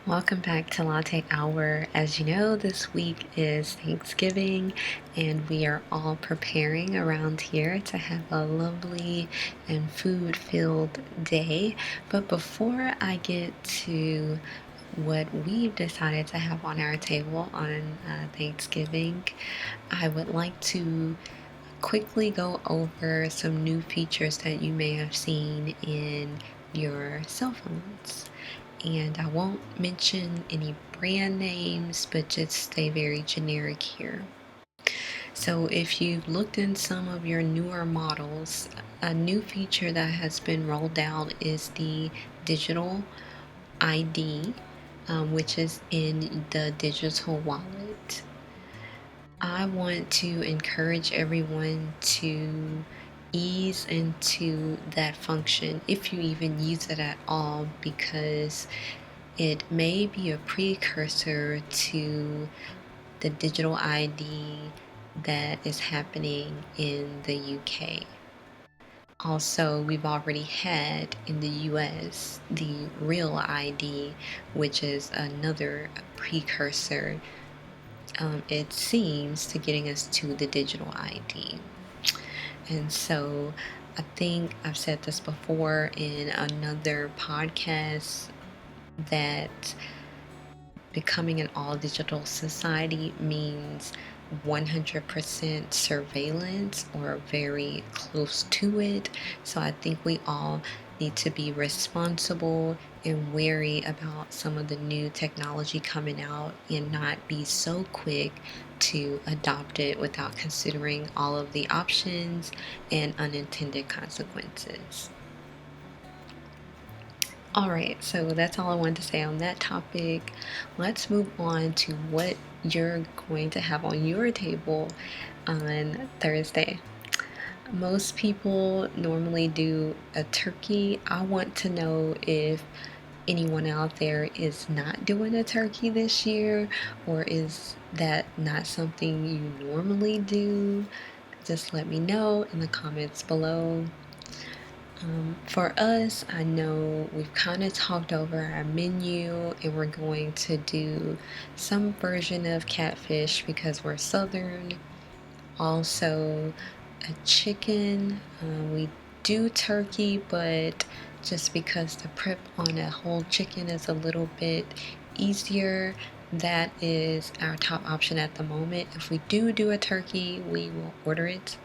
Welcome back to Latte Hour. As you know, this week is Thanksgiving, and we are all preparing around here to have a lovely and food filled day. But before I get to what we've decided to have on our table on Thanksgiving, I would like to quickly go over some new features that you may have seen in your cell phones. And I won't mention any brand names, but just stay very generic here. So, if you've looked in some of your newer models, a new feature that has been rolled out is the digital ID, which is in the digital wallet. I want to encourage everyone to ease into that function if you even use it at all, because it may be a precursor to the digital ID that is happening in the UK. Also, we've already had in the US the real ID, which is another precursor, it seems, to getting us to the digital ID. And so I think I've said this before in another podcast that becoming an all digital society means 100% surveillance or very close to it. So I think we all need to be responsible and wary about some of the new technology coming out and not be so quick to adopt it without considering all of the options and unintended consequences. All right, so that's all I wanted to say on that topic. Let's move on to what you're going to have on your table on Thursday. Most people normally do a turkey. I want to know if anyone out there is not doing a turkey this year, or is that not something you normally do? Just let me know in the comments below. For us, I know we've kind of talked over our menu, and we're going to do some version of catfish because we're southern. Also, a chicken. We do turkey, but just because the prep on a whole chicken is a little bit easier, that is our top option at the moment. If we do a turkey, we will order it.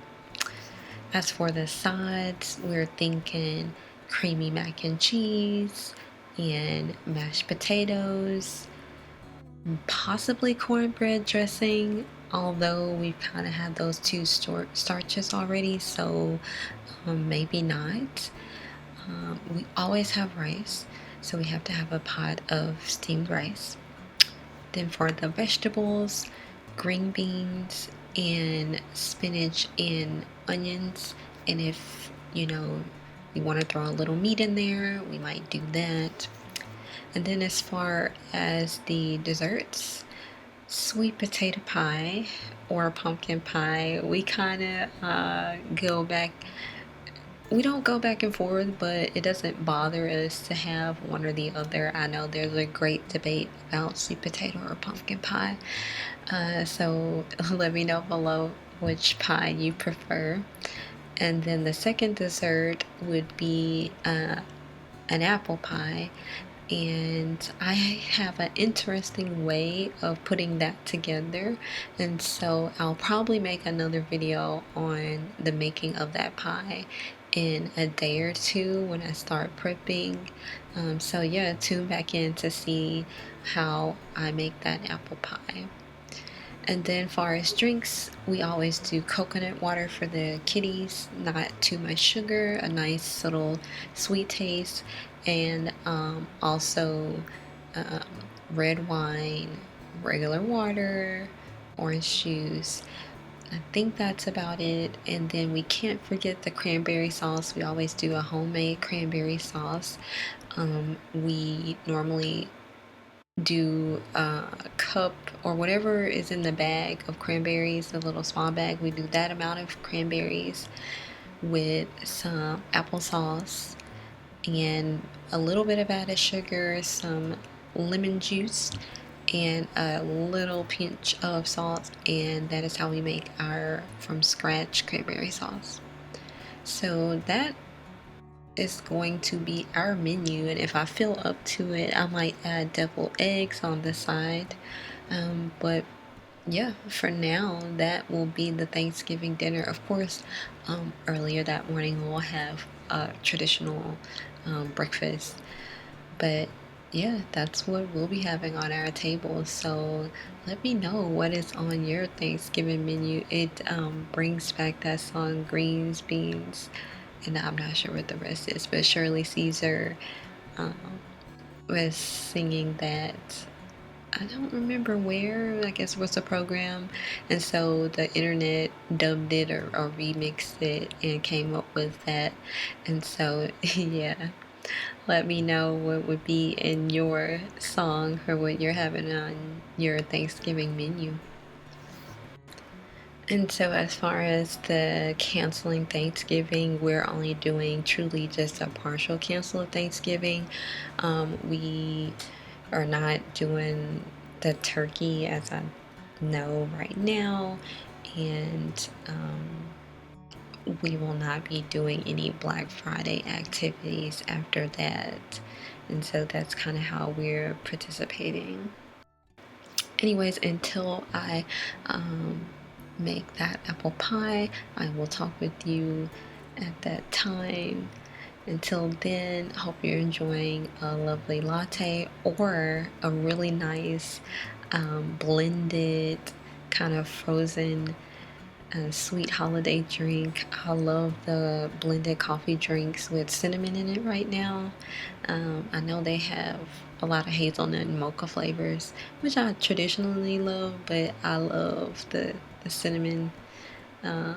As for the sides, we're thinking creamy mac and cheese and mashed potatoes, possibly cornbread dressing, although we've kind of had those two starches already, so maybe not. We always have rice, so we have to have a pot of steamed rice. Then for the vegetables, green beans and spinach and onions. And if, we want to throw a little meat in there, we might do that. And then as far as the desserts, sweet potato pie or pumpkin pie, we kind of go back. We don't go back and forth, but it doesn't bother us to have one or the other. I know there's a great debate about sweet potato or pumpkin pie. So let me know below which pie you prefer. And then the second dessert would be an apple pie. And I have an interesting way of putting that together. And so I'll probably make another video on the making of that pie in a day or two when I start prepping. So yeah, tune back in to see how I make that apple pie. And then far as drinks, we always do coconut water for the kiddies, not too much sugar, a nice little sweet taste, and also red wine, regular water, orange juice. I think that's about it. And then we can't forget the cranberry sauce. We always do a homemade cranberry sauce. We normally do a cup or whatever is in the bag of cranberries, the little small bag. We do that amount of cranberries with some applesauce and a little bit of added sugar, some lemon juice, and a little pinch of salt, and that is how we make our from scratch cranberry sauce. So that is going to be our menu, and if I feel up to it, I might add deviled eggs on the side. But yeah, for now, that will be the Thanksgiving dinner. Of course, earlier that morning we'll have a traditional breakfast, but yeah, that's what we'll be having on our table. So let me know what is on your Thanksgiving menu. It brings back that song Greens, Beans, and I'm not sure what the rest is, but Shirley Caesar um, was singing that. I don't remember where, I guess, was the program. And so the internet dubbed it or remixed it and came up with that. And so, yeah, let me know what would be in your song or what you're having on your Thanksgiving menu. And so, as far as the canceling Thanksgiving, we're only doing truly just a partial cancel of Thanksgiving. We are not doing the turkey as I know right now, and we will not be doing any Black Friday activities after that. And so, that's kind of how we're participating. Anyways, until I make that apple pie, I will talk with you at that time. Until then, I hope you're enjoying a lovely latte or a really nice blended kind of frozen sweet holiday drink. I love the blended coffee drinks with cinnamon in it right now. I know they have a lot of hazelnut and mocha flavors, which I traditionally love, but I love the cinnamon, uh,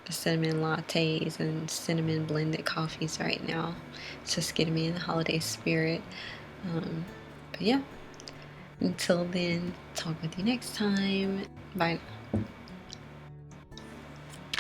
the cinnamon lattes and cinnamon blended coffees right now. It's just getting me in the holiday spirit. But yeah, until then, talk with you next time. Bye.